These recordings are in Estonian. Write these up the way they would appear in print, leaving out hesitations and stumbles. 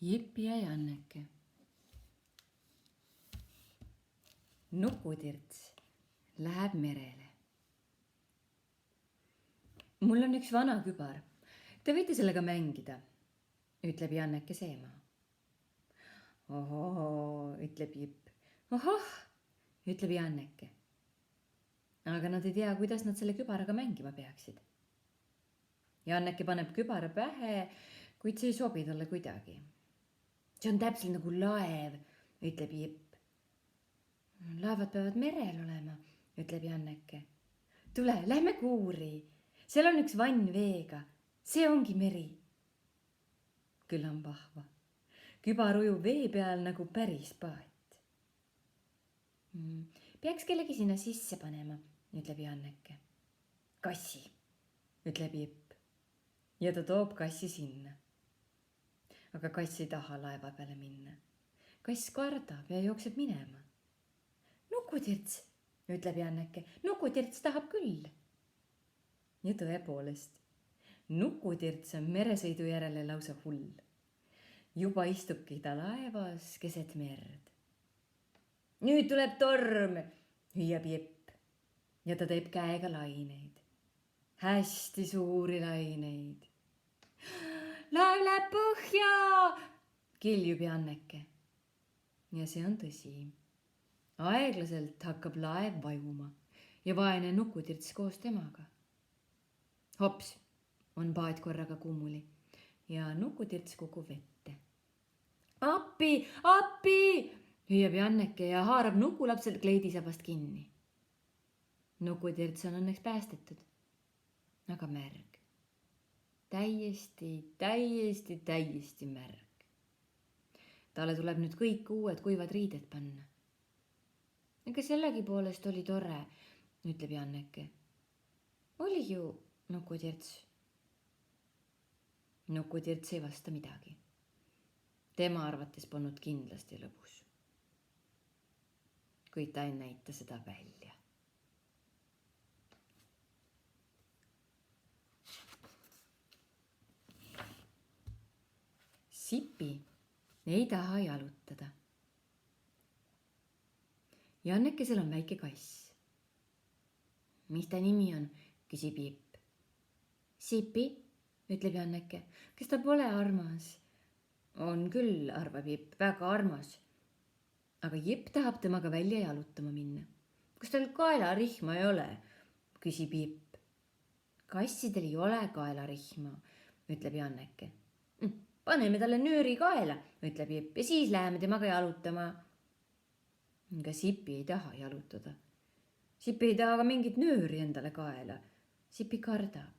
Jippi ja Janneke. Nukutirts läheb merele. Mul on üks vana kübar. Te võite sellega mängida, ütleb Janneke seema. Ohoo, ütleb Jipp. Ohoh, ütleb Janneke. Aga nad ei tea, kuidas nad selle kübaraga mängima peaksid. Janneke paneb kübara pähe, kuid see ei sobi talle kuidagi. See on täpselt nagu laev, ütleb Jipp. Laevad peavad merel olema, ütleb Janneke. Tule, lähme kuuri. Seal on üks vann veega. See ongi meri. Küll on vahva. Kübar ujub vee peal nagu päris paat. Peaks kellegi sinna sisse panema, ütleb Janneke. Kassi, ütleb Jipp. Ja ta toob kassi sinna. Aga kass ei taha laeva peale minna. Kass kardab ja jookseb minema. Nukutirts, ütleb Janneke. Nukutirts tahab küll. Ja tõepoolest, Nukutirts on meresõidu järele lausa hull. Juba istubki ta laevas keset merd. Nüüd tuleb torm, hüüab Jipp. Ja ta teeb käega laineid. Hästi suuri laineid. Laev läheb põhja, kiljub Janneke. Ja see on tõsi. Aeglaselt hakkab laev vajuma ja vaene Nukutirts koos temaga. Hops, on paat korraga kummuli ja Nukutirts kukub vette. Appi, appi, hüüab Janneke ja haarab Nukulapsel kleidisabast kinni. Nukutirts on õnneks päästetud, aga märg. Täiesti märg. Talle tuleb nüüd kõik uued kuivad riided panna. Ega sellegipoolest oli tore, ütleb Janneke. Oli ju, Nukutirts. Nukutirts ei vasta midagi. Tema arvates polnud kindlasti lõbus. Kuid ta ei näita seda välja. Sipi ei taha jalutada. Jannekesel on väike kass. Mis ta nimi on, küsib Jipp. Sipi, ütleb Janneke. Kas ta pole armas? On küll, arvab Jipp, väga armas. Aga Jipp tahab temaga välja jalutama minna. Kas tal kaelarihma ei ole, küsib Jipp. Kassidel ei ole kaelarihma, ütleb Janneke. Paneme talle nööri kaela, ütleb Jipp, ja siis läheme temaga jalutama. Aga Sipi ei taha jalutada. Sipi ei taha ka mingit nööri endale kaela. Sipi kardab.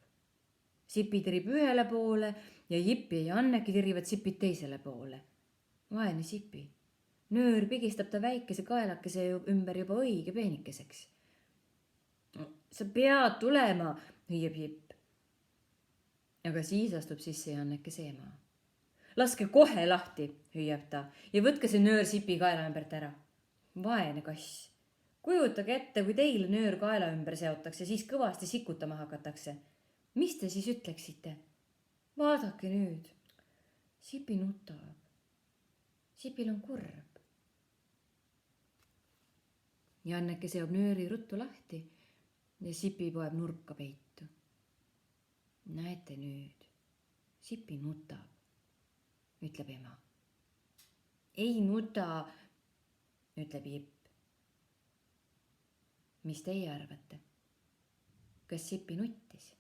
Sipi tirib ühele poole ja Jippi ja Janneke tirivad Sipit teisele poole. Vaene Sipi. Nöör pigistab ta väikese kaelakese ümber juba õige peenikeseks. Sa pead tulema, hüüab Jipp. Aga siis astub sisse Janneke seema. Laske kohe lahti, hüüab ta, ja võtke see nöör Sipi kaela ümbert ära. Vaene kass. Kujutage ette, kui teile nöör kaela ümber seotakse, siis kõvasti sikutama hakatakse. Mis te siis ütleksite? Vaadake nüüd. Sipi nutab. Sipil on kurb. Janneke seob nööri ruttu lahti ja Sipi poeb nurka peitu. Näete nüüd. Sipi nutab, ütleb ema. Ei nuta, ütleb Jipp. Mis teie arvate? Kas Sipi nuttis?